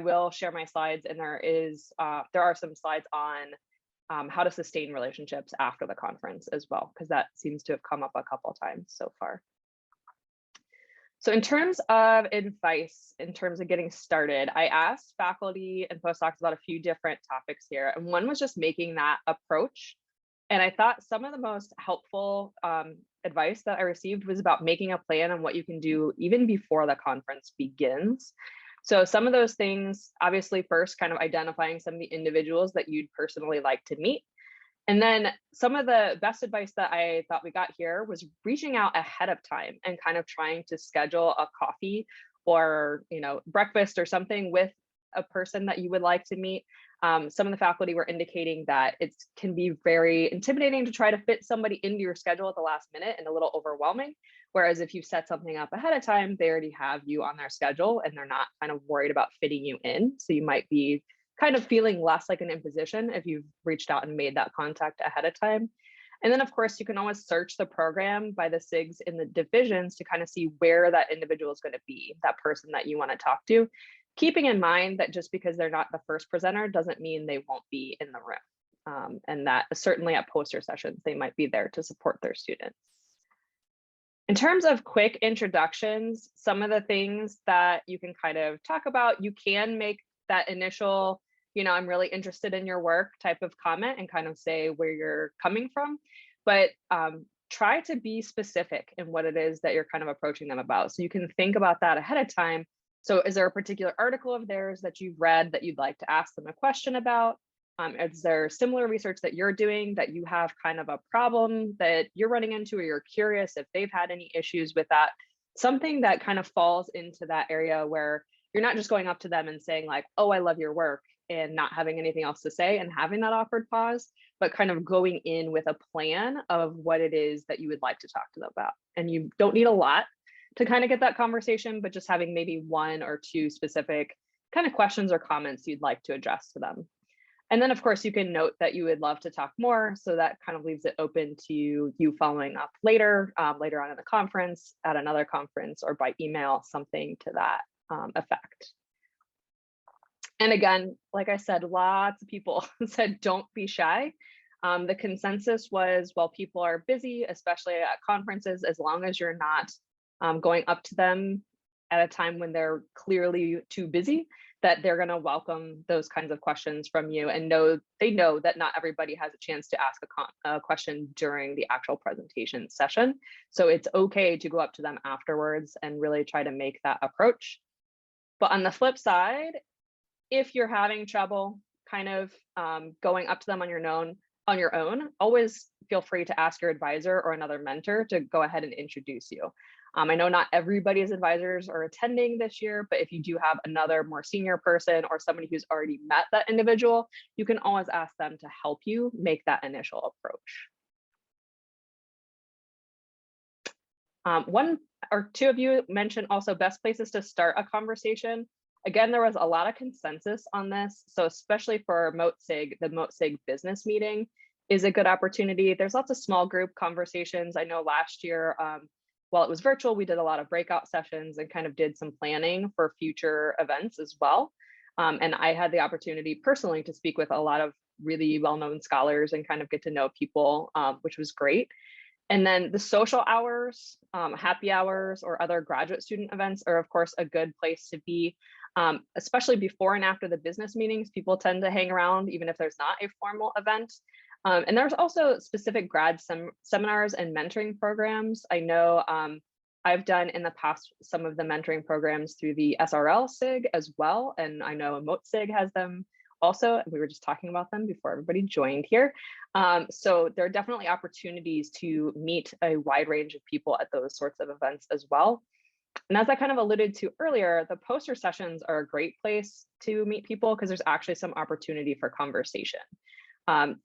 will share my slides, and there are some slides on how to sustain relationships after the conference as well, because that seems to have come up a couple times so far. So in terms of advice, in terms of getting started, I asked faculty and postdocs about a few different topics here, and one was just making that approach. And I thought some of the most helpful advice that I received was about making a plan on what you can do even before the conference begins. So some of those things, obviously, first kind of identifying some of the individuals that you'd personally like to meet. And then some of the best advice that I thought we got here was reaching out ahead of time and kind of trying to schedule a coffee or, breakfast or something with a person that you would like to meet. Some of the faculty were indicating that it can be very intimidating to try to fit somebody into your schedule at the last minute and a little overwhelming. Whereas if you set something up ahead of time, they already have you on their schedule and they're not kind of worried about fitting you in. So you might be kind of feeling less like an imposition if you've reached out and made that contact ahead of time. And then of course, you can always search the program by the SIGs in the divisions to kind of see where that individual is going to be, that person that you want to talk to. Keeping in mind that just because they're not the first presenter doesn't mean they won't be in the room. And that certainly at poster sessions, they might be there to support their students. In terms of quick introductions, some of the things that you can kind of talk about, you can make that initial, I'm really interested in your work type of comment and kind of say where you're coming from, but try to be specific in what it is that you're kind of approaching them about. So you can think about that ahead of time. So is there a particular article of theirs that you've read that you'd like to ask them a question about? Is there similar research that you're doing that you have kind of a problem that you're running into, or you're curious if they've had any issues with that? Something that kind of falls into that area where you're not just going up to them and saying like, oh, I love your work, and not having anything else to say and having that awkward pause, but kind of going in with a plan of what it is that you would like to talk to them about. And you don't need a lot to kind of get that conversation, but just having maybe one or two specific kind of questions or comments you'd like to address to them. And then of course you can note that you would love to talk more. So that kind of leaves it open to you following up later on in the conference, at another conference, or by email, something to that effect. And again, like I said, lots of people said, don't be shy. The consensus was, well, people are busy, especially at conferences, as long as you're not going up to them at a time when they're clearly too busy, that they're going to welcome those kinds of questions from you, and they know that not everybody has a chance to ask a question during the actual presentation session. So it's okay to go up to them afterwards and really try to make that approach. But on the flip side, if you're having trouble kind of going up to them on your own, always feel free to ask your advisor or another mentor to go ahead and introduce you. I know not everybody's advisors are attending this year, but if you do have another more senior person or somebody who's already met that individual, you can always ask them to help you make that initial approach. One or two of you mentioned also best places to start a conversation. Again, there was a lot of consensus on this. So especially for MOTSIG, the MOTSIG business meeting is a good opportunity. There's lots of small group conversations. I know last year, while it was virtual, we did a lot of breakout sessions and kind of did some planning for future events as well. And I had the opportunity personally to speak with a lot of really well-known scholars and kind of get to know people, which was great. And then the social hours, happy hours, or other graduate student events are, of course, a good place to be, especially before and after the business meetings. People tend to hang around, even if there's not a formal event. And there's also specific grad seminars and mentoring programs. I know I've done in the past some of the mentoring programs through the SRL SIG as well. And I know MOTSIG has them also. We were just talking about them before everybody joined here. So there are definitely opportunities to meet a wide range of people at those sorts of events as well. And as I kind of alluded to earlier, the poster sessions are a great place to meet people because there's actually some opportunity for conversation.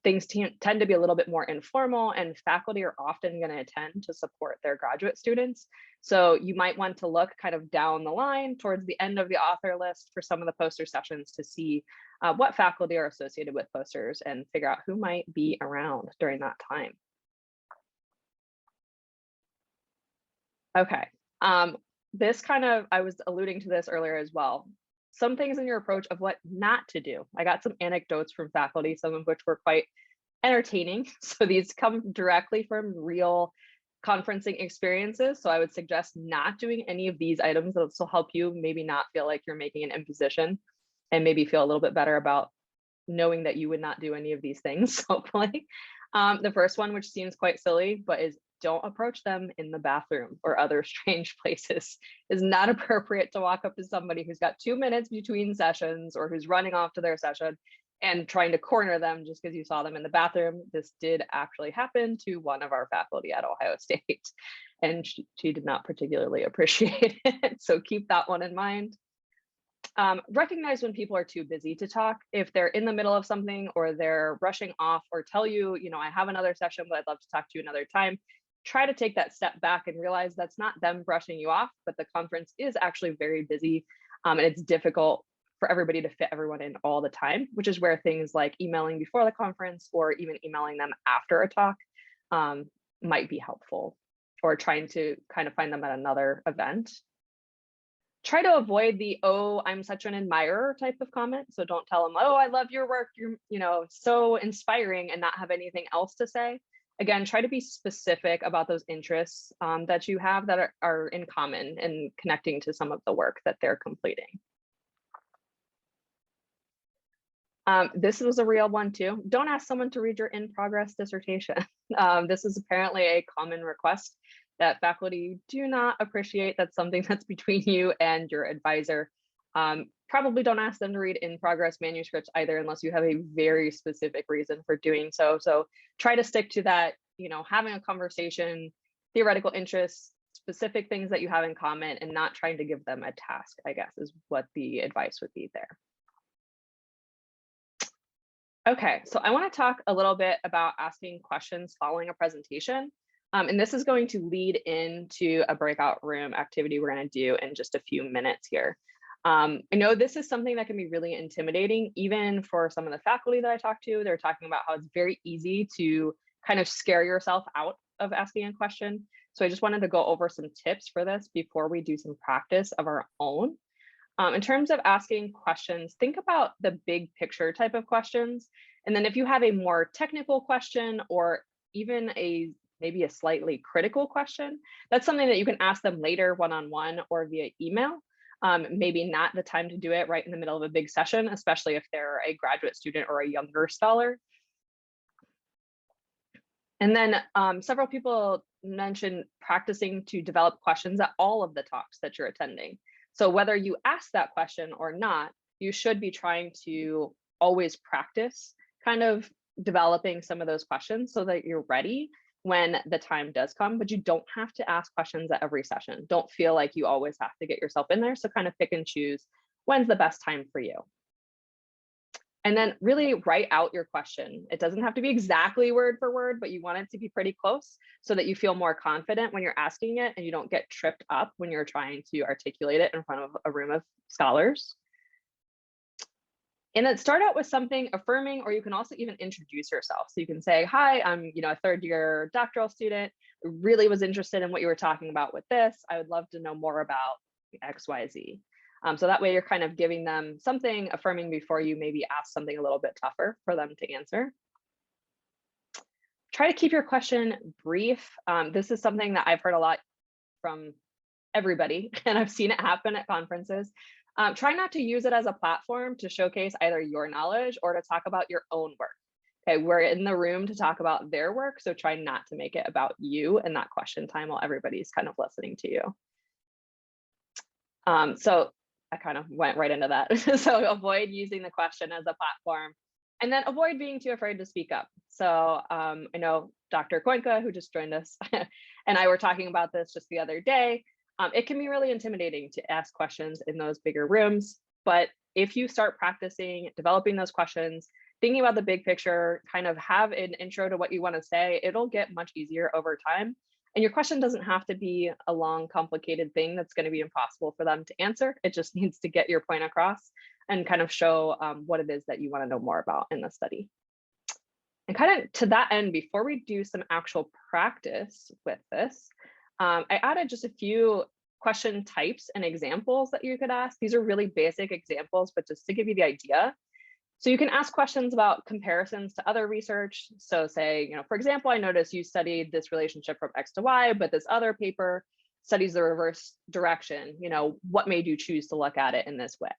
Things tend to be a little bit more informal, and faculty are often going to attend to support their graduate students. So you might want to look kind of down the line towards the end of the author list for some of the poster sessions to see what faculty are associated with posters and figure out who might be around during that time. Okay, this kind of, I was alluding to this earlier as well. some things in your approach of what not to do. I got some anecdotes from faculty, some of which were quite entertaining. So these come directly from real conferencing experiences. So I would suggest not doing any of these items. This will help you maybe not feel like you're making an imposition and maybe feel a little bit better about knowing that you would not do any of these things, hopefully. The first one, which seems quite silly, but is don't approach them in the bathroom or other strange places. It's not appropriate to walk up to somebody who's got 2 minutes between sessions or who's running off to their session and trying to corner them just because you saw them in the bathroom. This did actually happen to one of our faculty at Ohio State, and she did not particularly appreciate it. So keep that one in mind. Recognize when people are too busy to talk. If they're in the middle of something or they're rushing off or tell you, I have another session, but I'd love to talk to you another time. Try to take that step back and realize that's not them brushing you off, but the conference is actually very busy, and it's difficult for everybody to fit everyone in all the time, which is where things like emailing before the conference or even emailing them after a talk might be helpful, or trying to kind of find them at another event. Try to avoid the, oh, I'm such an admirer type of comment. So don't tell them, oh, I love your work, you're so inspiring, and not have anything else to say. Again, try to be specific about those interests that you have that are in common and connecting to some of the work that they're completing. This was a real one too. Don't ask someone to read your in-progress dissertation. This is apparently a common request that faculty do not appreciate. That's something that's between you and your advisor. Probably don't ask them to read in-progress manuscripts either, unless you have a very specific reason for doing so. So try to stick to that, having a conversation, theoretical interests, specific things that you have in common, and not trying to give them a task, I guess, is what the advice would be there. Okay, so I want to talk a little bit about asking questions following a presentation. And this is going to lead into a breakout room activity we're going to do in just a few minutes here. I know this is something that can be really intimidating, even for some of the faculty that I talk to. They're talking about how it's very easy to kind of scare yourself out of asking a question. So I just wanted to go over some tips for this before we do some practice of our own. In terms of asking questions, think about the big picture type of questions. And then if you have a more technical question or even maybe a slightly critical question, that's something that you can ask them later one-on-one or via email. Maybe not the time to do it right in the middle of a big session, especially if they're a graduate student or a younger scholar. And then several people mentioned practicing to develop questions at all of the talks that you're attending. So whether you ask that question or not, you should be trying to always practice kind of developing some of those questions so that you're ready when the time does come, but you don't have to ask questions at every session. Don't feel like you always have to get yourself in there. So kind of pick and choose when's the best time for you. And then really write out your question. It doesn't have to be exactly word for word, but you want it to be pretty close so that you feel more confident when you're asking it and you don't get tripped up when you're trying to articulate it in front of a room of scholars. And then start out with something affirming, or you can also even introduce yourself. So you can say, hi, I'm a third-year doctoral student. I really was interested in what you were talking about with this. I would love to know more about X, Y, Z. So that way you're kind of giving them something affirming before you maybe ask something a little bit tougher for them to answer. Try to keep your question brief. This is something that I've heard a lot from everybody, and I've seen it happen at conferences. Try not to use it as a platform to showcase either your knowledge or to talk about your own work. Okay, we're in the room to talk about their work, so try not to make it about you in that question time while everybody's kind of listening to you. So I kind of went right into that. So avoid using the question as a platform, and then avoid being too afraid to speak up. So I know Dr. Cuenca, who just joined us, and I were talking about this just the other day. It can be really intimidating to ask questions in those bigger rooms, but if you start practicing developing those questions, thinking about the big picture, kind of have an intro to what you want to say, it'll get much easier over time. And your question doesn't have to be a long, complicated thing that's going to be impossible for them to answer. It just needs to get your point across and kind of show what it is that you want to know more about in the study. And kind of to that end, before we do some actual practice with this, I added just a few question types and examples that you could ask. These are really basic examples, but just to give you the idea. So you can ask questions about comparisons to other research. So say, for example, I noticed you studied this relationship from X to Y, but this other paper studies the reverse direction. What made you choose to look at it in this way?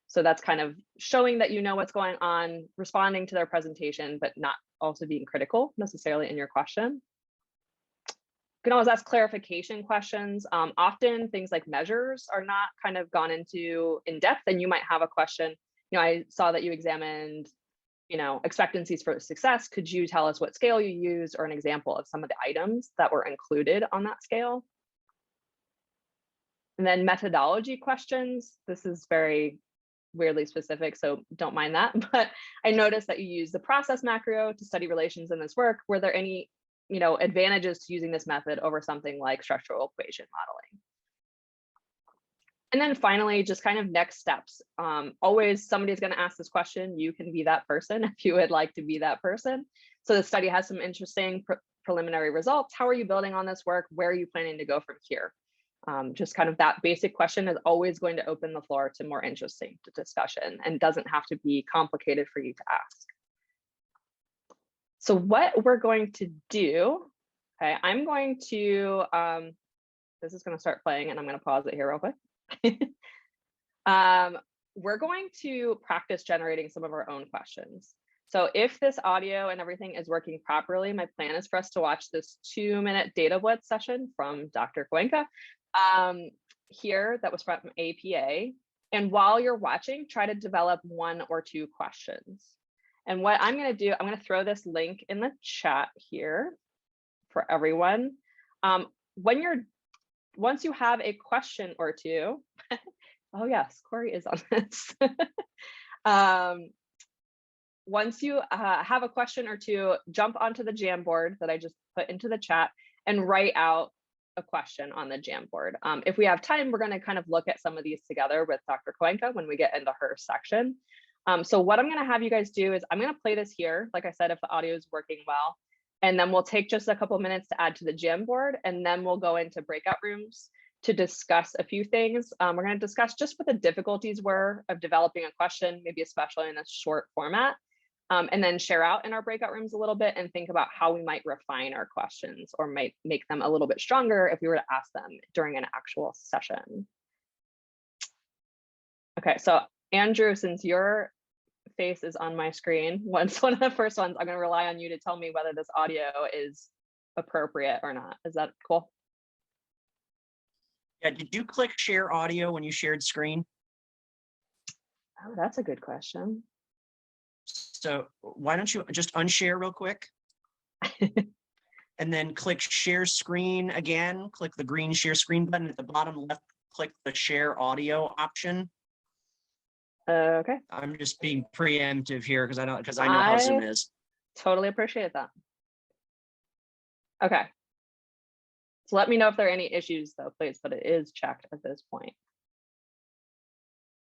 So that's kind of showing that you know what's going on, responding to their presentation, but not also being critical necessarily in your question. You can always ask clarification questions. Often things like measures are not kind of gone into in depth, and you might have a question. I saw that you examined, expectancies for success. Could you tell us what scale you used or an example of some of the items that were included on that scale? And then methodology questions. This is very weirdly specific, so don't mind that. But I noticed that you use the process macro to study relations in this work. Were there any, advantages to using this method over something like structural equation modeling? And then finally, just kind of next steps. Always somebody's going to ask this question. You can be that person if you would like to be that person. So the study has some interesting preliminary results. How are you building on this work? Where are you planning to go from here? Just kind of that basic question is always going to open the floor to more interesting discussion and doesn't have to be complicated for you to ask. So what we're going to do, okay, I'm going to, this is going to start playing and I'm going to pause it here real quick. We're going to practice generating some of our own questions. So if this audio and everything is working properly, my plan is for us to watch this 2-minute data blitz session from Dr. Cuenca here that was from APA. And while you're watching, try to develop 1 or 2 questions. And what I'm going to do, I'm going to throw this link in the chat here for everyone. Once you have a question or 2, oh yes, Corey is on this. Once you have a question or 2, jump onto the Jamboard that I just put into the chat and write out a question on the Jamboard. If we have time, we're going to kind of look at some of these together with Dr. Cuenca when we get into her section. So what I'm going to have you guys do is I'm going to play this here, like I said, if the audio is working well, and then we'll take just a couple minutes to add to the Jamboard, and then we'll go into breakout rooms to discuss a few things. We're going to discuss just what the difficulties were of developing a question, maybe especially in a short format, and then share out in our breakout rooms a little bit and think about how we might refine our questions or might make them a little bit stronger if we were to ask them during an actual session. Okay, so Andrew, since your face is on my screen, once one of the first ones, I'm going to rely on you to tell me whether this audio is appropriate or not. Is that cool? Yeah, did you click share audio when you shared screen? Oh, that's a good question. So why don't you just unshare real quick? And then click share screen again, click the green share screen button at the bottom left, click the share audio option. Okay. I'm just being preemptive here because I know how Zoom is. Totally appreciate that. Okay. So let me know if there are any issues though, please, but it is checked at this point.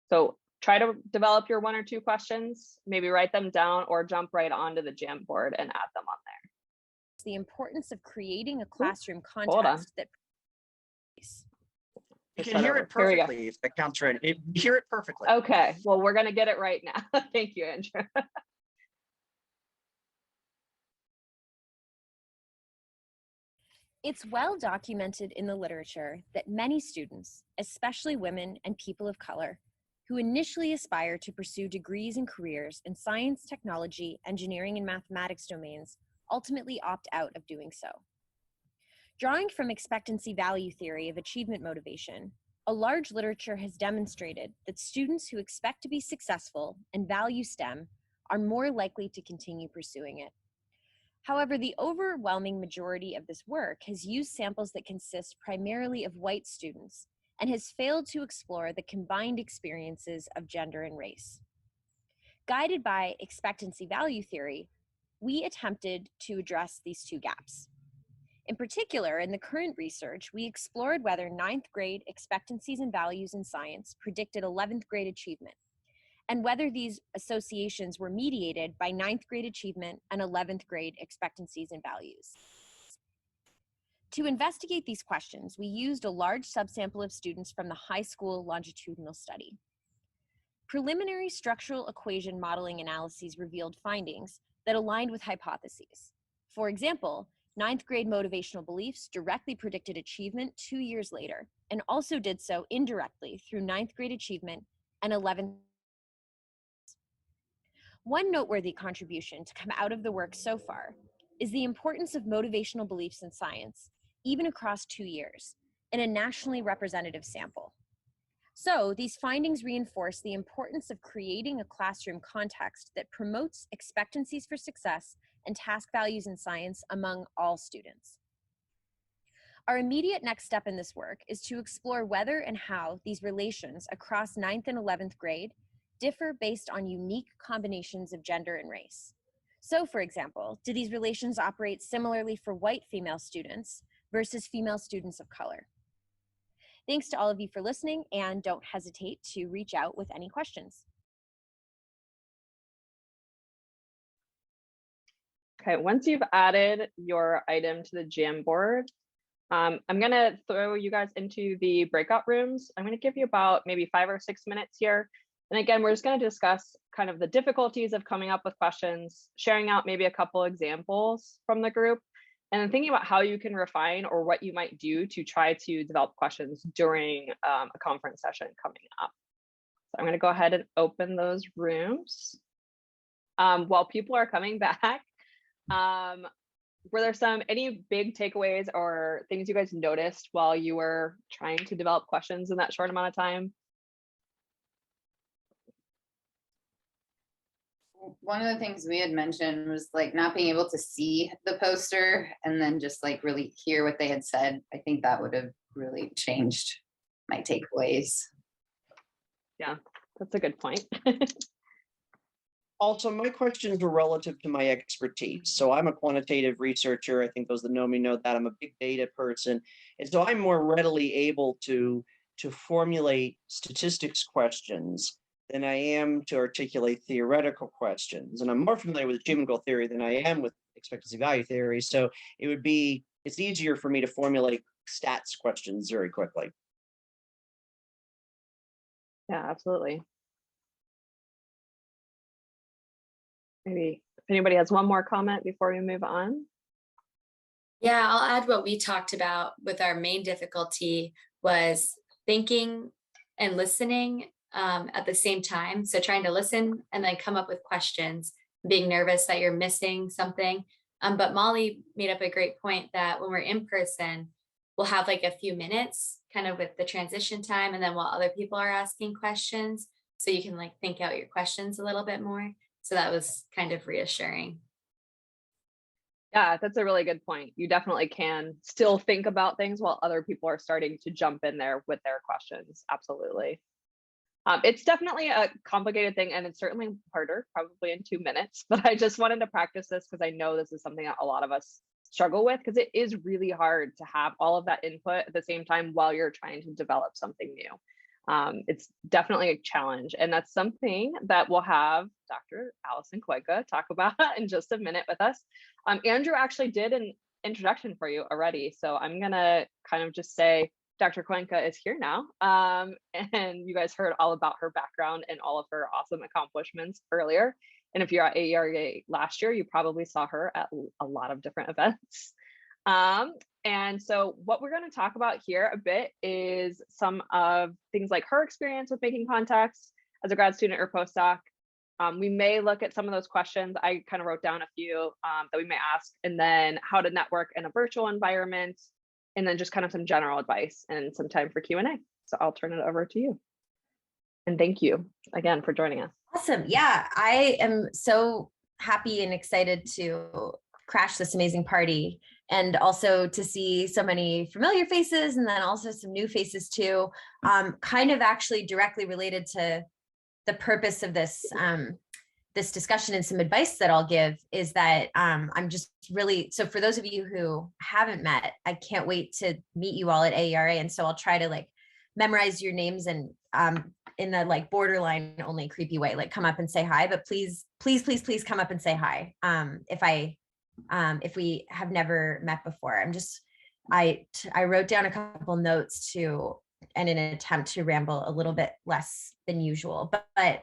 So try to develop your 1 or 2 questions, maybe write them down or jump right onto the Jamboard and add them on there. The importance of creating a classroom Hold on. context that You can hear it perfectly if that counts right. You hear it perfectly. Okay, well, we're gonna get it right now. Thank you, Andrew. It's well documented in the literature that many students, especially women and people of color, who initially aspire to pursue degrees and careers in science, technology, engineering, and mathematics domains, ultimately opt out of doing so. Drawing from expectancy value theory of achievement motivation, a large literature has demonstrated that students who expect to be successful and value STEM are more likely to continue pursuing it. However, the overwhelming majority of this work has used samples that consist primarily of white students and has failed to explore the combined experiences of gender and race. Guided by expectancy value theory, we attempted to address these 2 gaps. In particular, in the current research, we explored whether 9th grade expectancies and values in science predicted 11th grade achievement, and whether these associations were mediated by 9th grade achievement and 11th grade expectancies and values. To investigate these questions, we used a large subsample of students from the high school longitudinal study. Preliminary structural equation modeling analyses revealed findings that aligned with hypotheses. For example, 9th grade motivational beliefs directly predicted achievement 2 years later, and also did so indirectly through 9th grade achievement and 11th. One noteworthy contribution to come out of the work so far is the importance of motivational beliefs in science, even across 2 years, in a nationally representative sample. So these findings reinforce the importance of creating a classroom context that promotes expectancies for success and task values in science among all students. Our immediate next step in this work is to explore whether and how these relations across 9th and 11th grade differ based on unique combinations of gender and race. So, for example, do these relations operate similarly for white female students versus female students of color? Thanks to all of you for listening, and don't hesitate to reach out with any questions. Okay, once you've added your item to the Jamboard, I'm gonna throw you guys into the breakout rooms. I'm gonna give you about maybe 5 or 6 minutes here. And again, we're just gonna discuss kind of the difficulties of coming up with questions, sharing out maybe a couple examples from the group, and then thinking about how you can refine or what you might do to try to develop questions during a conference session coming up. So I'm gonna go ahead and open those rooms. While people are coming back, were there any big takeaways or things you guys noticed while you were trying to develop questions in that short amount of time? One of the things we had mentioned was like not being able to see the poster and then just like really hear what they had said. I think that would have really changed my takeaways. Yeah, that's a good point. Also, my questions were relative to my expertise. So I'm a quantitative researcher. I think those that know me know that I'm a big data person. And so I'm more readily able to formulate statistics questions than I am to articulate theoretical questions. And I'm more familiar with achievement goal theory than I am with expectancy value theory. So it's easier for me to formulate stats questions very quickly. Yeah, absolutely. Maybe if anybody has one more comment before we move on. Yeah, I'll add what we talked about with our main difficulty was thinking and listening at the same time. So trying to listen and then come up with questions, being nervous that you're missing something. But Molly made up a great point that when we're in person, we'll have like a few minutes kind of with the transition time, and then while other people are asking questions, so you can like think out your questions a little bit more. So that was kind of reassuring. Yeah, that's a really good point. You definitely can still think about things while other people are starting to jump in there with their questions. Absolutely. It's definitely a complicated thing, and it's certainly harder, probably in 2 minutes, but I just wanted to practice this because I know this is something that a lot of us struggle with, because it is really hard to have all of that input at the same time while you're trying to develop something new. It's definitely a challenge, and that's something that we'll have Dr. Allison Cuenca talk about in just a minute with us. Andrew actually did an introduction for you already, so I'm gonna kind of just say Dr. Cuenca is here now, and you guys heard all about her background and all of her awesome accomplishments earlier. And if you're at AERA last year, you probably saw her at a lot of different events. And so what we're going to talk about here a bit is some of things like her experience with making contacts as a grad student or postdoc. We may look at some of those questions. I kind of wrote down a few that we may ask, and then how to network in a virtual environment, and then just kind of some general advice and some time for Q&A. So I'll turn it over to you. And thank you again for joining us. Awesome. Yeah, I am so happy and excited to crash this amazing party, and also to see so many familiar faces and then also some new faces too. Kind of actually directly related to the purpose of this this discussion, and some advice that I'll give is that I'm just really, so for those of you who haven't met, I can't wait to meet you all at AERA. And so I'll try to like memorize your names and in the like borderline only creepy way, like come up and say hi, but please come up and say hi. If we have never met before. I'm just I wrote down a couple notes in an attempt to ramble a little bit less than usual. But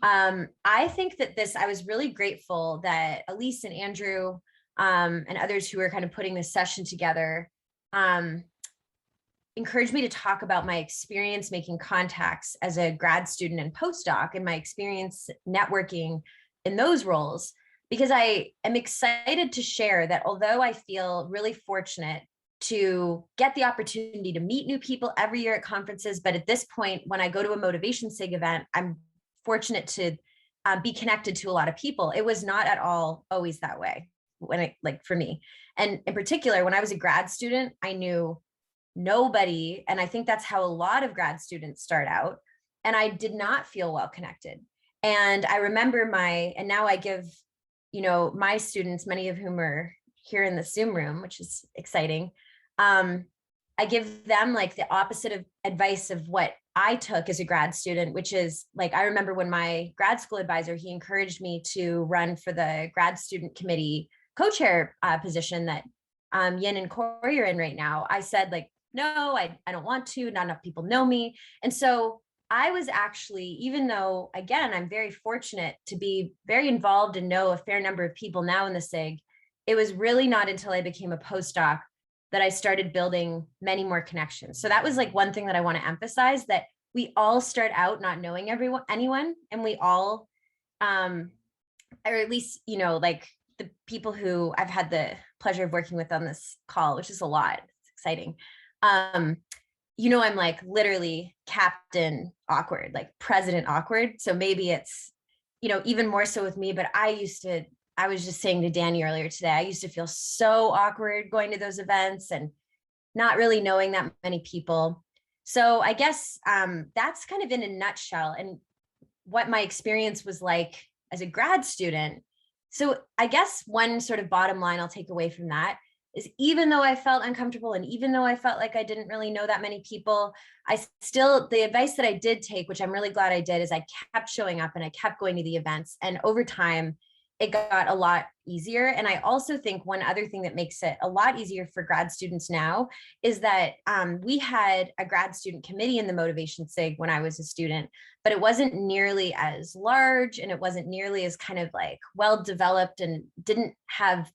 I think that I was really grateful that Elise and Andrew and others who were kind of putting this session together encouraged me to talk about my experience making contacts as a grad student and postdoc, and my experience networking in those roles, because I am excited to share that although I feel really fortunate to get the opportunity to meet new people every year at conferences, but at this point, when I go to a Motivation SIG event, I'm fortunate to be connected to a lot of people. It was not at all always that way for me. And in particular, when I was a grad student, I knew nobody. And I think that's how a lot of grad students start out. And I did not feel well connected. And I remember and now I give, my students, many of whom are here in the Zoom room, which is exciting. I give them like the opposite of advice of what I took as a grad student, which is like, I remember when my grad school advisor, he encouraged me to run for the grad student committee co-chair position that Yin and Corey are in right now. I said like, no, I don't want to, not enough people know me. And so I was actually, even though, again, I'm very fortunate to be very involved and know a fair number of people now in the SIG, it was really not until I became a postdoc that I started building many more connections. So that was like one thing that I want to emphasize, that we all start out not knowing anyone, and we all, or at least, like the people who I've had the pleasure of working with on this call, which is a lot, it's exciting. I'm like literally captain awkward, like president awkward. So maybe it's, even more so with me, but I was just saying to Danny earlier today, I used to feel so awkward going to those events and not really knowing that many people. So I guess that's kind of in a nutshell and what my experience was like as a grad student. So I guess one sort of bottom line I'll take away from that is, even though I felt uncomfortable and even though I felt like I didn't really know that many people, the advice that I did take, which I'm really glad I did, is I kept showing up and I kept going to the events. And over time, it got a lot easier. And I also think one other thing that makes it a lot easier for grad students now is that we had a grad student committee in the Motivation SIG when I was a student, but it wasn't nearly as large and it wasn't nearly as kind of like well developed and didn't have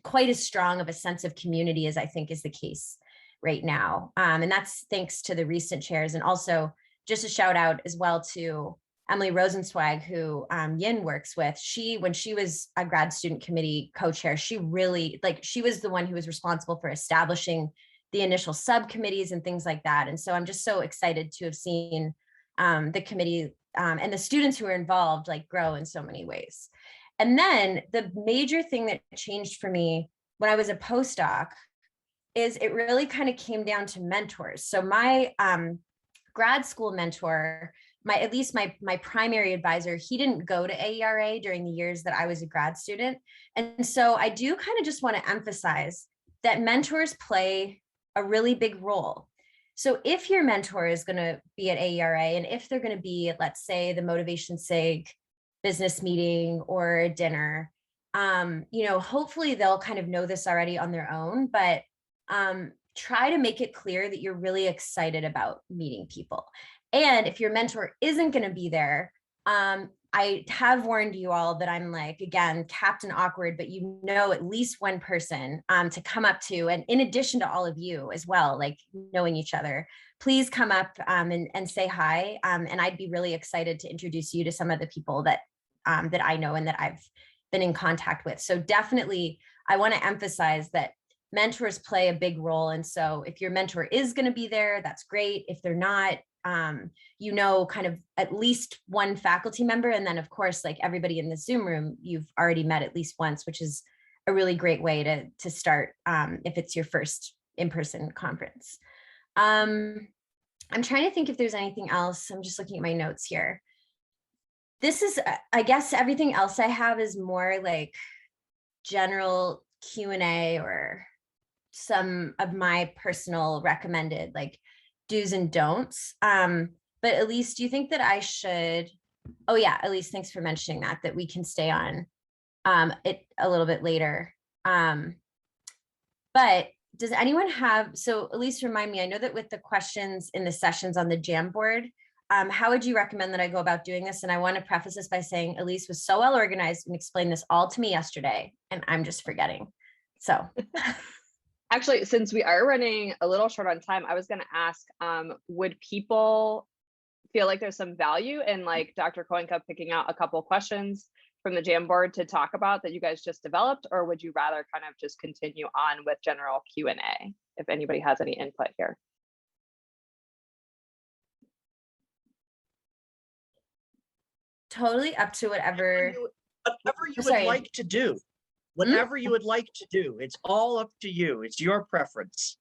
quite as strong of a sense of community as I think is the case right now. And that's thanks to the recent chairs. And also just a shout out as well to Emily Rosenzweig, who Yin works with. When she was a grad student committee co-chair, she was the one who was responsible for establishing the initial subcommittees and things like that. And so I'm just so excited to have seen the committee and the students who are involved like grow in so many ways. And then the major thing that changed for me when I was a postdoc is it really kind of came down to mentors. So my grad school mentor, at least my primary advisor, he didn't go to AERA during the years that I was a grad student. And so I do kind of just want to emphasize that mentors play a really big role. So if your mentor is going to be at AERA, and if they're going to be at, let's say, the Motivation SIG business meeting or a dinner, hopefully they'll kind of know this already on their own, but try to make it clear that you're really excited about meeting people. And if your mentor isn't going to be there, I have warned you all that I'm like, again, Captain Awkward, but at least one person to come up to. And in addition to all of you as well, like knowing each other, please come up and say hi. And I'd be really excited to introduce you to some of the people that I know and that I've been in contact with. So definitely, I want to emphasize that mentors play a big role. And so if your mentor is going to be there, that's great. If they're not, kind of at least one faculty member. And then of course, like everybody in the Zoom room, you've already met at least once, which is a really great way to start if it's your first in-person conference. I'm trying to think if there's anything else. I'm just looking at my notes here. This is, I guess everything else I have is more like general Q&A or some of my personal recommended like do's and don'ts. But Elise, do you think that I should, oh yeah, Elise, thanks for mentioning that we can stay on it a little bit later. But does anyone have, so Elise, remind me, I know that with the questions in the sessions on the Jamboard, how would you recommend that I go about doing this? And I want to preface this by saying Elise was so well organized and explained this all to me yesterday, and I'm just forgetting. So actually, since we are running a little short on time, I was going to ask, would people feel like there's some value in like Dr. Koenka picking out a couple questions from the Jamboard to talk about that you guys just developed, or would you rather kind of just continue on with general Q&A if anybody has any input here? totally up to whatever. Whatever you Sorry. would like to do. Whatever you would like to do. It's all up to you. It's your preference.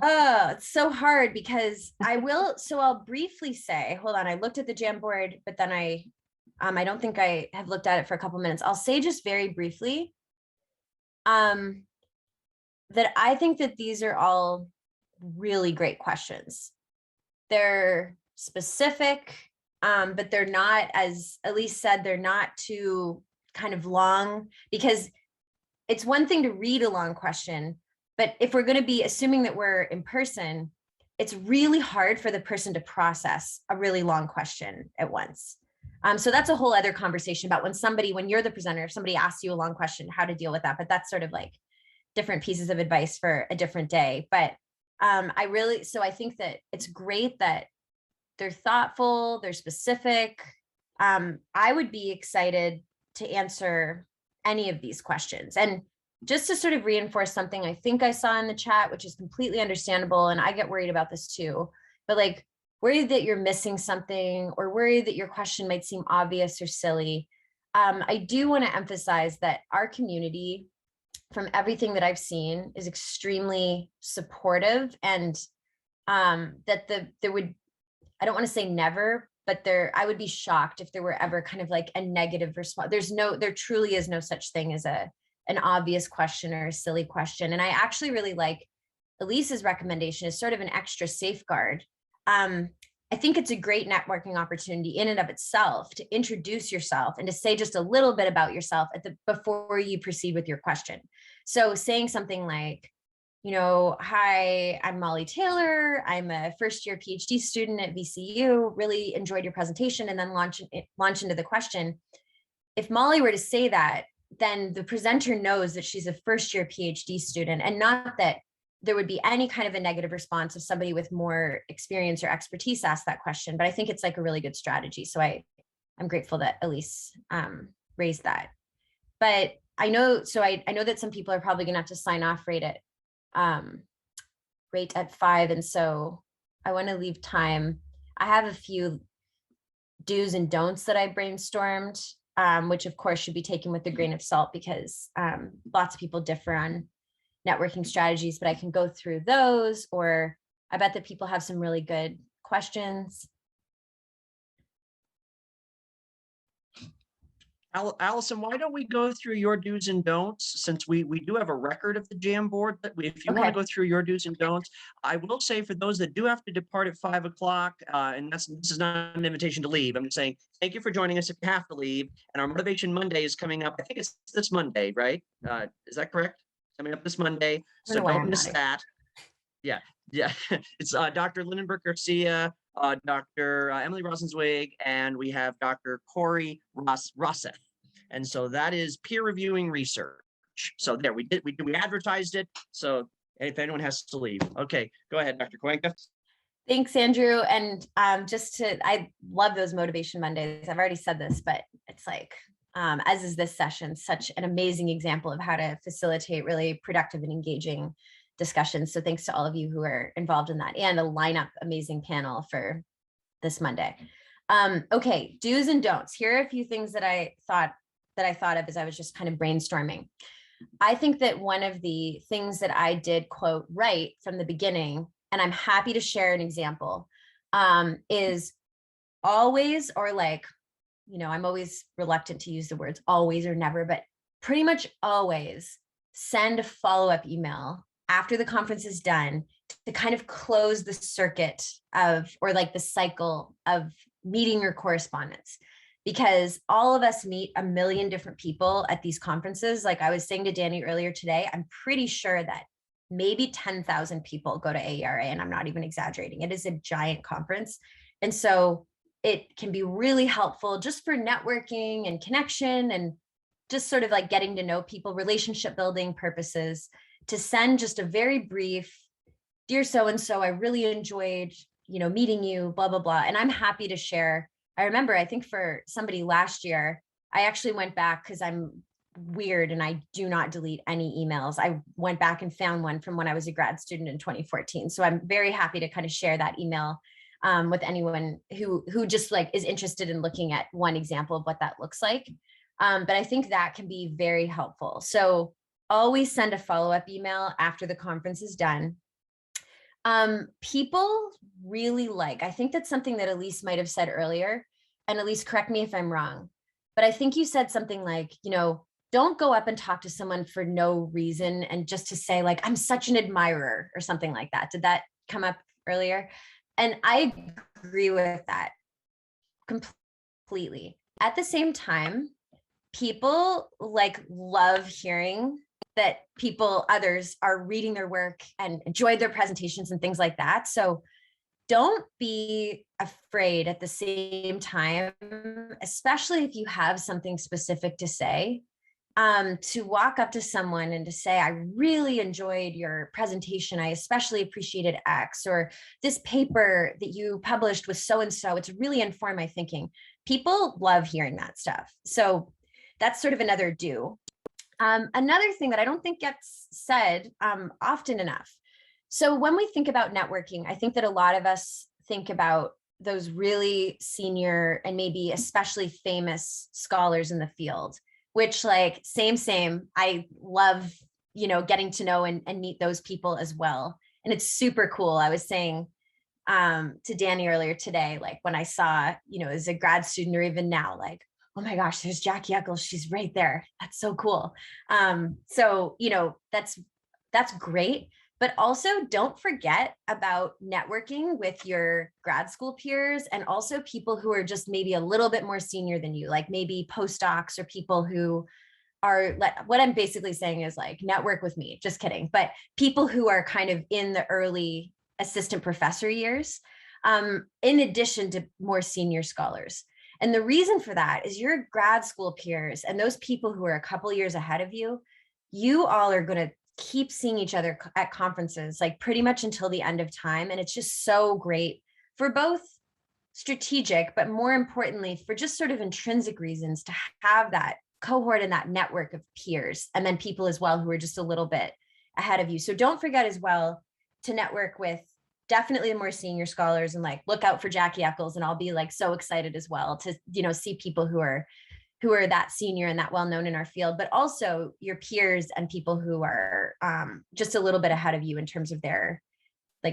Oh, it's so hard because so I'll briefly say, hold on, I looked at the Jamboard, but then I don't think I have looked at it for a couple minutes. I'll say just very briefly that I think that these are all really great questions. They're specific, but they're not, as Elise said, they're not too kind of long, because it's one thing to read a long question, but if we're going to be assuming that we're in person, it's really hard for the person to process a really long question at once. So that's a whole other conversation about when you're the presenter, if somebody asks you a long question, how to deal with that. But that's sort of like different pieces of advice for a different day. But I think that it's great that they're thoughtful, they're specific. I would be excited to answer any of these questions. And just to sort of reinforce something I think I saw in the chat, which is completely understandable, and I get worried about this too, but like worried that you're missing something or worried that your question might seem obvious or silly. I do want to emphasize that our community, from everything that I've seen, is extremely supportive, and that there would, I don't want to say never, but I would be shocked if there were ever kind of like a negative response. There truly is no such thing as an obvious question or a silly question. And I actually really like Elise's recommendation as sort of an extra safeguard. I think it's a great networking opportunity in and of itself to introduce yourself and to say just a little bit about yourself before you proceed with your question. So saying something like, hi, I'm Molly Taylor. I'm a first-year PhD student at VCU. Really enjoyed your presentation, and then launch into the question. If Molly were to say that, then the presenter knows that she's a first-year PhD student, and not that there would be any kind of a negative response if somebody with more experience or expertise asked that question. But I think it's like a really good strategy. So I'm grateful that Elise raised that. But I know that some people are probably gonna have to sign off rate at 5. And so I want to leave time. I have a few do's and don'ts that I brainstormed, which of course should be taken with a grain of salt, because lots of people differ on networking strategies, but I can go through those, or I bet that people have some really good questions. Allison, why don't we go through your do's and don'ts, since we do have a record of the Jamboard, but if you want to go through your do's and don'ts. I will say, for those that do have to depart at 5 o'clock, and this is not an invitation to leave, I'm saying thank you for joining us if you have to leave. And our Motivation Monday is coming up. I think it's this Monday, right? Is that correct? Coming up this Monday, so don't miss that. Yeah. It's Dr. Lindenberg Garcia, Dr. Emily Rosenzweig, and we have Dr. Corey Rosseth. And so that is peer reviewing research. So there, we advertised it. So if anyone has to leave. Okay, go ahead, Dr. Cuenca. Thanks, Andrew. And I love those Motivation Mondays. I've already said this, but it's like, as is this session, such an amazing example of how to facilitate really productive and engaging discussions. So thanks to all of you who are involved in that, and a lineup amazing panel for this Monday. Okay, do's and don'ts. Here are a few things that I thought of as I was just kind of brainstorming. I think that one of the things that I did quote right from the beginning, and I'm happy to share an example, is always, or like, I'm always reluctant to use the words always or never, but pretty much always send a follow-up email after the conference is done to kind of close the circuit of, or like the cycle of meeting your correspondence. Because all of us meet a million different people at these conferences. Like I was saying to Danny earlier today, I'm pretty sure that maybe 10,000 people go to AERA, and I'm not even exaggerating. It is a giant conference. And so it can be really helpful just for networking and connection and just sort of like getting to know people, relationship building purposes, to send just a very brief, dear so-and-so, I really enjoyed, meeting you, blah, blah, blah. And I'm happy to share. I remember, I think for somebody last year, I actually went back because I'm weird and I do not delete any emails. I went back and found one from when I was a grad student in 2014. So I'm very happy to kind of share that email with anyone who just like is interested in looking at one example of what that looks like. But I think that can be very helpful. So always send a follow-up email after the conference is done. People really I think that's something that Elise might have said earlier, and Elise, correct me if I'm wrong, but I think you said something like, don't go up and talk to someone for no reason and just to say like, I'm such an admirer or something like that. Did that come up earlier? And I agree with that completely. At the same time, people love hearing that others are reading their work and enjoyed their presentations and things like that. So don't be afraid at the same time, especially if you have something specific to say, to walk up to someone and to say, I really enjoyed your presentation. I especially appreciated X, or this paper that you published with so-and-so. It's really informed my thinking. People love hearing that stuff. So that's sort of another do. Another thing that I don't think gets said often enough. So when we think about networking, I think that a lot of us think about those really senior and maybe especially famous scholars in the field, which same, I love, getting to know and meet those people as well. And it's super cool. I was saying to Danny earlier today, when I saw, as a grad student or even now, oh my gosh, there's Jackie Eccles. She's right there. That's so cool. So, that's great. But also don't forget about networking with your grad school peers and also people who are just maybe a little bit more senior than you, like maybe postdocs or people who are, what I'm basically saying is network with me, just kidding. But people who are kind of in the early assistant professor years, in addition to more senior scholars. And the reason for that is your grad school peers and those people who are a couple years ahead of you, you all are going to keep seeing each other at conferences, pretty much until the end of time. And it's just so great for both strategic, but more importantly, for just sort of intrinsic reasons to have that cohort and that network of peers, and then people as well who are just a little bit ahead of you. So don't forget as well to network with definitely the more senior scholars and look out for Jackie Eccles. And I'll be so excited as well to, see people who are that senior and that well-known in our field, but also your peers and people who are just a little bit ahead of you in terms of their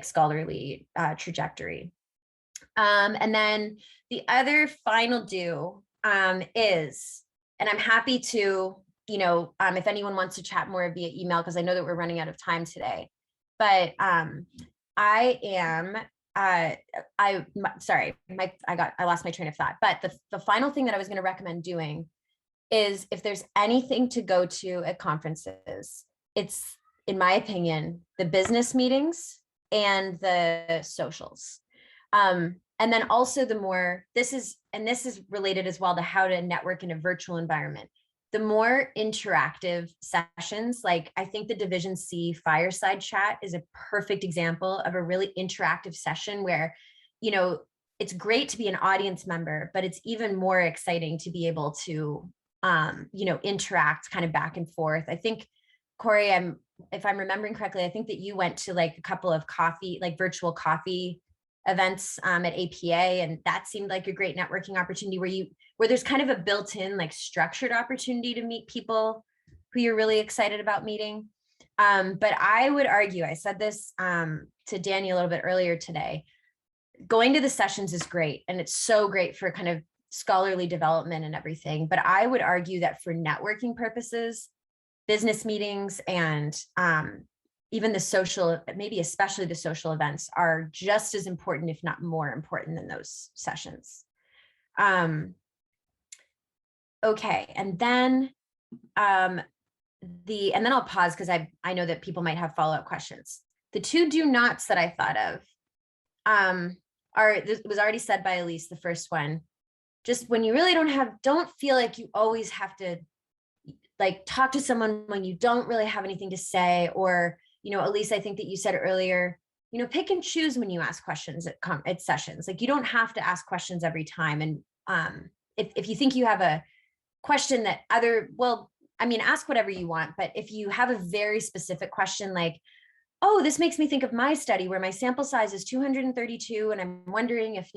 scholarly trajectory. And then the other final do is, and I'm happy to, if anyone wants to chat more via email, because I know that we're running out of time today, but I lost my train of thought, but the final thing that I was going to recommend doing is, if there's anything to go to at conferences, it's, in my opinion, the business meetings and the socials. And then also this is related as well to how to network in a virtual environment. The more interactive sessions, I think the Division C fireside chat is a perfect example of a really interactive session where, it's great to be an audience member, but it's even more exciting to be able to, interact kind of back and forth. I think, Corey, if I'm remembering correctly, I think that you went to a couple of virtual coffee events at APA, and that seemed like a great networking opportunity where there's kind of a built-in structured opportunity to meet people who you're really excited about meeting. But I would argue, I said this to Danny a little bit earlier today, going to the sessions is great, and it's so great for kind of scholarly development and everything. But I would argue that for networking purposes, business meetings and even the social, maybe especially the social events, are just as important, if not more important, than those sessions. Okay, and then and then I'll pause because I know that people might have follow-up questions. The two do nots that I thought of this was already said by Elise, the first one. Just when you really don't feel like you always have to like talk to someone when you don't really have anything to say, or, Elise, I think that you said earlier, pick and choose when you ask questions at sessions. Like you don't have to ask questions every time. And if you think you have a question that ask whatever you want, but if you have a very specific question, like, oh, this makes me think of my study where my sample size is 232. And I'm wondering if,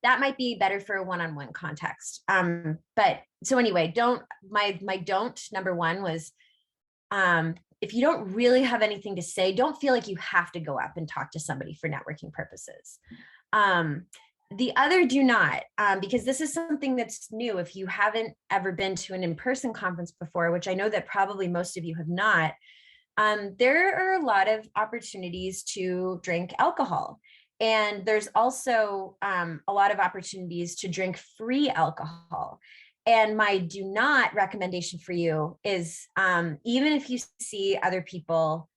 that might be better for a one-on-one context. But so anyway, my don't number one was, if you don't really have anything to say, don't feel like you have to go up and talk to somebody for networking purposes. The other do not, because this is something that's new. If you haven't ever been to an in-person conference before, which I know that probably most of you have not, there are a lot of opportunities to drink alcohol. And there's also a lot of opportunities to drink free alcohol. And my do not recommendation for you is, even if you see other people,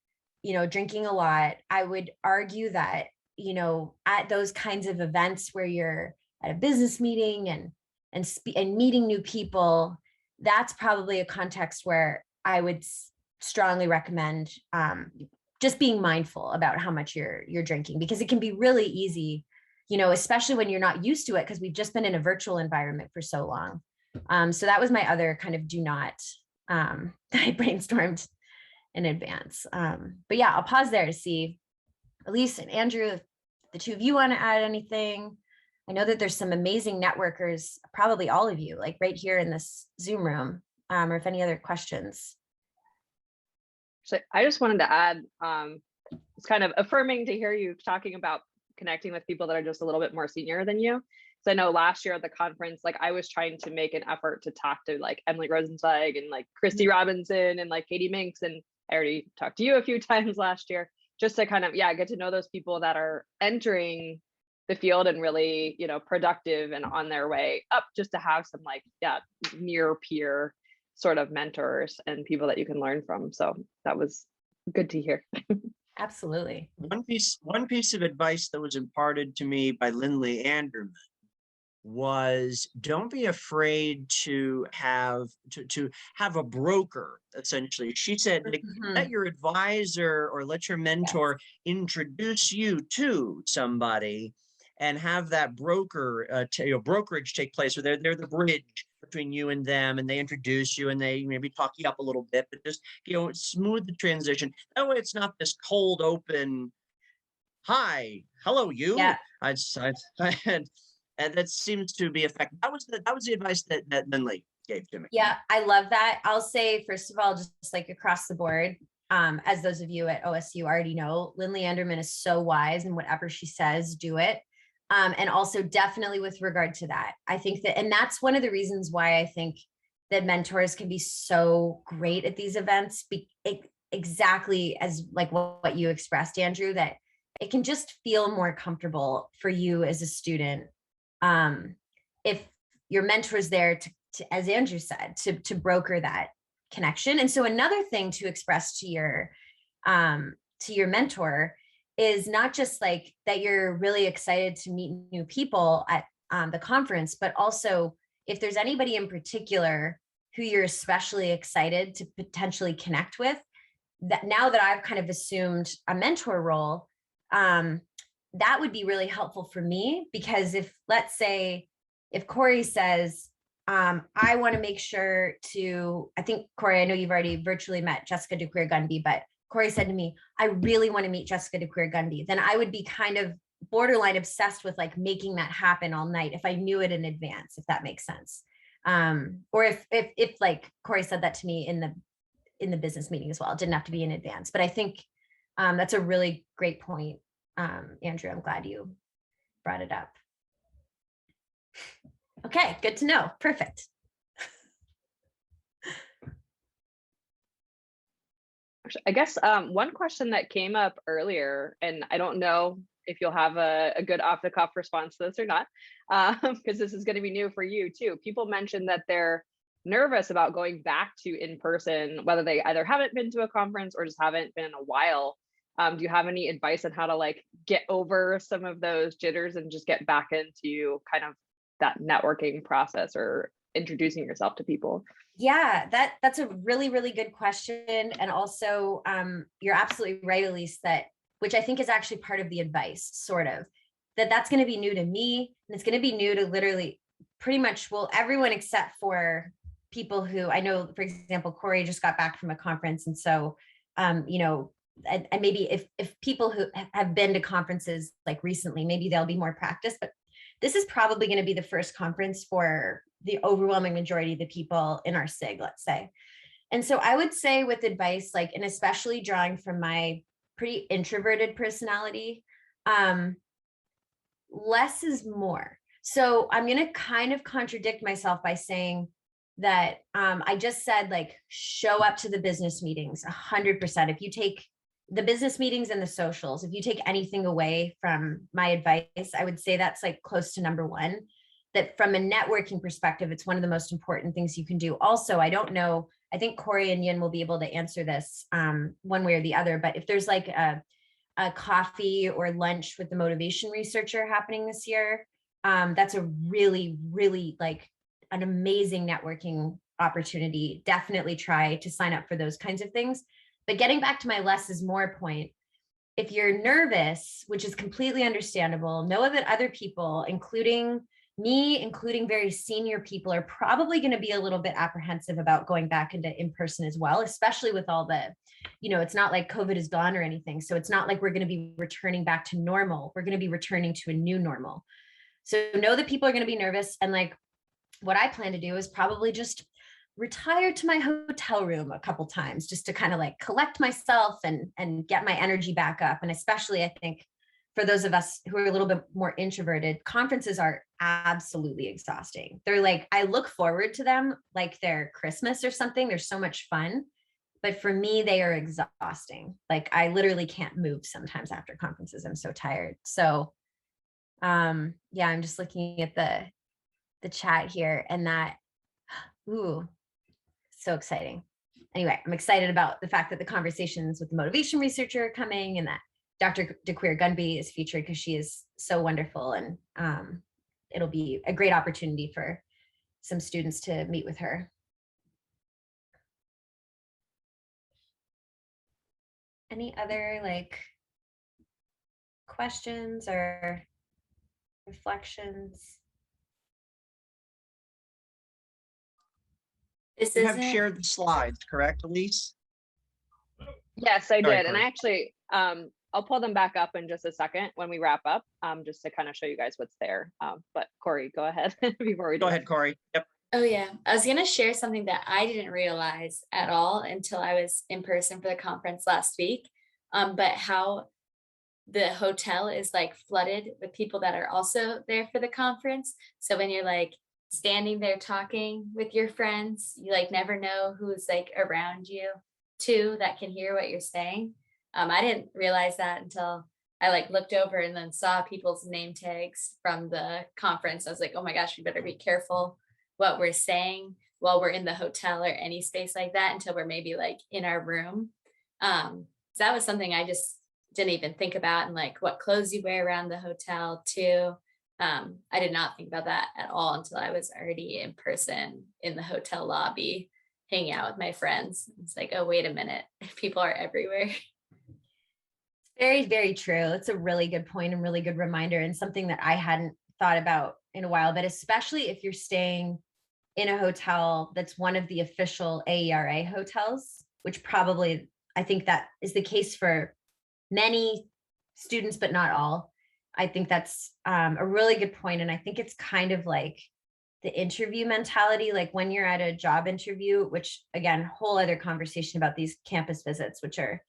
drinking a lot, I would argue that, at those kinds of events where you're at a business meeting and meeting new people, that's probably a context where I would strongly recommend just being mindful about how much you're drinking, because it can be really easy, especially when you're not used to it, because we've just been in a virtual environment for so long. So that was my other kind of do not that I brainstormed in advance. But yeah, I'll pause there to see, Elise and Andrew, if the two of you want to add anything. I know that there's some amazing networkers, probably all of you, like right here in this Zoom room, or if any other questions. So I just wanted to add, it's kind of affirming to hear you talking about connecting with people that are just a little bit more senior than you. So I know last year at the conference, like I was trying to make an effort to talk to like Emily Rosenzweig and like Christy Robinson and like Katie Minks. And I already talked to you a few times last year, just to kind of, get to know those people that are entering the field and really, productive and on their way up, just to have some like, near peer sort of mentors and people that you can learn from. So that was good to hear. Absolutely. One piece of advice that was imparted to me by Lindley Anderman was, don't be afraid to have a broker. Essentially, she said, like, let your advisor or let your mentor introduce you to somebody, and have that brokerage take place. So they're the bridge between you and them, and they introduce you and they maybe talk you up a little bit, but just smooth the transition. That way, it's not this cold open, hi, hello, you. Yeah. And that seems to be effective. That was the advice that Lindley gave to me. Yeah, I love that. I'll say, first of all, just like across the board, as those of you at OSU already know, Lindley Anderman is so wise, and whatever she says, do it. And also definitely with regard to that, I think that, and that's one of the reasons why I think that mentors can be so great at these events, exactly as like what you expressed, Andrew, that it can just feel more comfortable for you as a student. If your mentor is there to, as Andrew said, to broker that connection. And so another thing to express to your mentor is not just like that you're really excited to meet new people at the conference, but also if there's anybody in particular who you're especially excited to potentially connect with, that now that I've kind of assumed a mentor role, that would be really helpful for me, because let's say if Corey says, I want to make sure I think, Corey, I know you've already virtually met Jessica DeQueer-Gundy, but Corey said to me, I really want to meet Jessica DeQueer-Gundy. Then I would be kind of borderline obsessed with like making that happen all night if I knew it in advance, if that makes sense. Or if like Corey said that to me in the business meeting as well, it didn't have to be in advance. But I think that's a really great point. Andrew, I'm glad you brought it up. Okay, good to know. Perfect. I guess one question that came up earlier, and I don't know if you'll have a good off-the-cuff response to this or not, because this is going to be new for you too. People mentioned that they're nervous about going back to in person, whether they either haven't been to a conference or just haven't been in a while. Do you have any advice on how to like get over some of those jitters and just get back into kind of that networking process or introducing yourself to people? Yeah, that's a really, really good question. And also, you're absolutely right, Elise, that, which I think is actually part of the advice, sort of, that's going to be new to me. And it's going to be new to literally pretty much, well, everyone except for people who I know, for example, Corey just got back from a conference. And so, you know, and maybe if people who have been to conferences like recently, maybe they'll be more practiced, but this is probably going to be the first conference for the overwhelming majority of the people in our SIG, let's say. And so I would say with advice, like, and especially drawing from my pretty introverted personality, less is more. So I'm going to kind of contradict myself by saying that I just said, like, show up to the business meetings 100%. If you take the business meetings and the socials, if you take anything away from my advice, I would say that's like close to number one. That from a networking perspective, it's one of the most important things you can do. Also, I don't know, I think Corey and Yin will be able to answer this one way or the other, but if there's like a coffee or lunch with the motivation researcher happening this year, that's a really, really like an amazing networking opportunity. Definitely try to sign up for those kinds of things. But getting back to my less is more point, if you're nervous, which is completely understandable, know that other people, including me, including very senior people, are probably going to be a little bit apprehensive about going back into in-person as well, especially with all the, you know, it's not like COVID is gone or anything. So it's not like we're going to be returning back to normal. We're going to be returning to a new normal. So know that people are going to be nervous. And like, what I plan to do is probably just retire to my hotel room a couple times just to kind of like collect myself and get my energy back up. And especially, I think, for those of us who are a little bit more introverted, conferences are absolutely exhausting. They're like, I look forward to them like they're Christmas or something. They're so much fun. But for me, they are exhausting. Like, I literally can't move sometimes after conferences. I'm so tired. So yeah, I'm just looking at the chat here, and that, ooh, so exciting. Anyway, I'm excited about the fact that the conversations with the motivation researcher are coming, and that Dr. DeQueer Gunby is featured because she is so wonderful, and it'll be a great opportunity for some students to meet with her. Any other like questions or reflections? This You have isn't, shared the slides, correct, Elise? Yes, I Sorry, did. And I Corey. actually, I'll pull them back up in just a second when we wrap up, just to kind of show you guys what's there. But Corey, go ahead before we do Go that. ahead, Corey. Yep. oh yeah, I was gonna share something that I didn't realize at all until I was in person for the conference last week. But how the hotel is like flooded with people that are also there for the conference. So when you're like standing there talking with your friends, you like never know who's like around you too that can hear what you're saying. I didn't realize that until I like looked over and then saw people's name tags from the conference. I was like, oh my gosh, we better be careful what we're saying while we're in the hotel or any space like that until we're maybe like in our room. So that was something I just didn't even think about, and like what clothes you wear around the hotel too. I did not think about that at all until I was already in person in the hotel lobby, hanging out with my friends. It's like, oh, wait a minute, people are everywhere. Very, very true. It's a really good point and really good reminder, and something that I hadn't thought about in a while, but especially if you're staying in a hotel that's one of the official AERA hotels, which probably, I think that is the case for many students, but not all. I think that's a really good point. And I think it's kind of like the interview mentality, like when you're at a job interview, which again, whole other conversation about these campus visits, which are,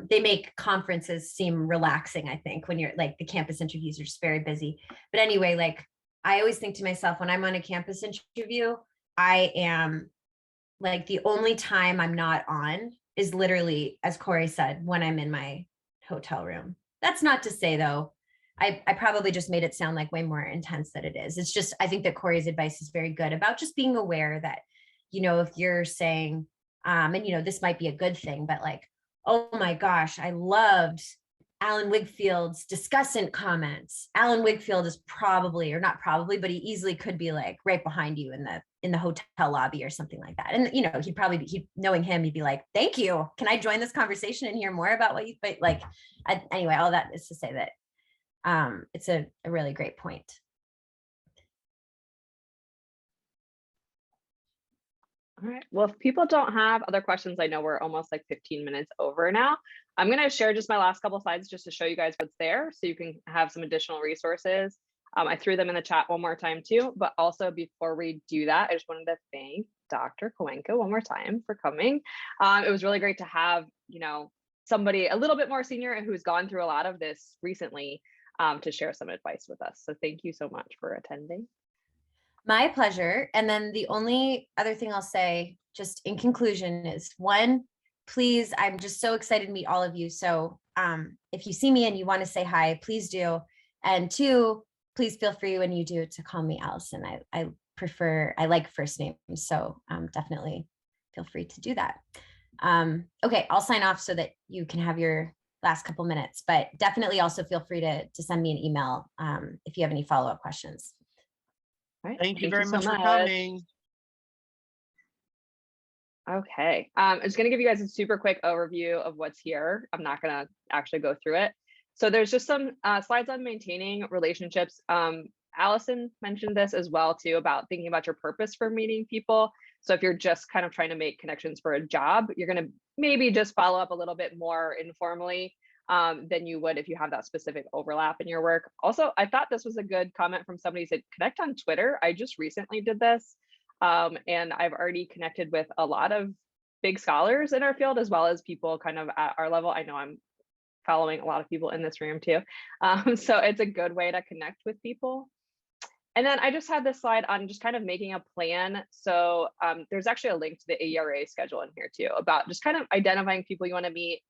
they make conferences seem relaxing, I think, when you're like the campus interviews are just very busy. But anyway, like I always think to myself, when I'm on a campus interview, I am like, the only time I'm not on is literally, as Corey said, when I'm in my hotel room. That's not to say though, I probably just made it sound like way more intense than it is. It's just, I think that Corey's advice is very good about just being aware that you know, if you're saying, and you know, this might be a good thing, but like, oh my gosh, I loved Alan Wigfield's discussant comments. Alan Wigfield is probably, or not probably, but he easily could be like right behind you in the hotel lobby or something like that. And you know, he'd probably be, knowing him, he'd be like, "Thank you. Can I join this conversation and hear more about what you?" But like, anyway, all that is to say that it's a really great point. All right. Well, if people don't have other questions, I know we're almost like 15 minutes over now. I'm going to share just my last couple slides just to show you guys what's there so you can have some additional resources. I threw them in the chat one more time too, but also before we do that, I just wanted to thank Dr. Cuenca one more time for coming. It was really great to have, you know, somebody a little bit more senior and who's gone through a lot of this recently to share some advice with us. So thank you so much for attending. My pleasure. And then the only other thing I'll say, just in conclusion, is one, please, I'm just so excited to meet all of you. So if you see me and you want to say hi, please do. And two, please feel free when you do to call me Allison. I like first names. So definitely feel free to do that. Okay, I'll sign off so that you can have your last couple minutes, but definitely also feel free to send me an email if you have any follow-up questions. All right. Thank you very so much for coming. Okay, I'm just gonna give you guys a super quick overview of what's here. I'm not gonna actually go through it. So there's just some slides on maintaining relationships. Allison mentioned this as well too, about thinking about your purpose for meeting people. So if you're just kind of trying to make connections for a job, you're gonna maybe just follow up a little bit more informally than you would if you have that specific overlap in your work. Also, I thought this was a good comment from somebody who said, connect on Twitter. I just recently did this. And I've already connected with a lot of big scholars in our field, as well as people kind of at our level. I know I'm following a lot of people in this room too. So it's a good way to connect with people. And then I just had this slide on just kind of making a plan. So there's actually a link to the AERA schedule in here too, about just kind of identifying people you want to meet,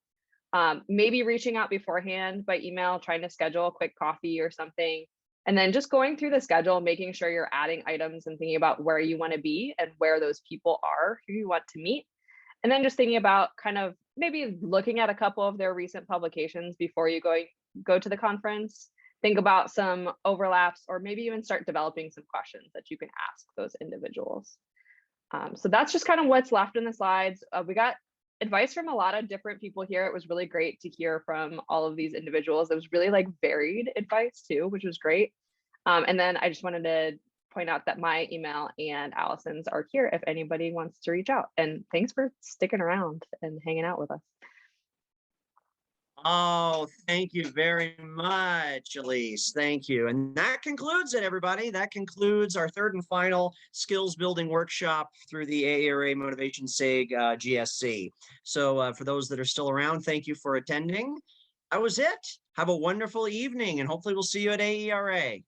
maybe reaching out beforehand by email, trying to schedule a quick coffee or something. And then just going through the schedule, making sure you're adding items and thinking about where you want to be and where those people are who you want to meet. And then just thinking about kind of maybe looking at a couple of their recent publications before you go to the conference. Think about some overlaps, or maybe even start developing some questions that you can ask those individuals. So that's just kind of what's left in the slides. We got advice from a lot of different people here. It was really great to hear from all of these individuals. It was really like varied advice too, which was great. And then I just wanted to point out that my email and Allison's are here if anybody wants to reach out. And thanks for sticking around and hanging out with us. Oh, thank you very much, Elise. Thank you. And that concludes it, everybody. That concludes our third and final skills building workshop through the AERA Motivation SIG GSC. So for those that are still around, thank you for attending. That was it. Have a wonderful evening, and hopefully we'll see you at AERA.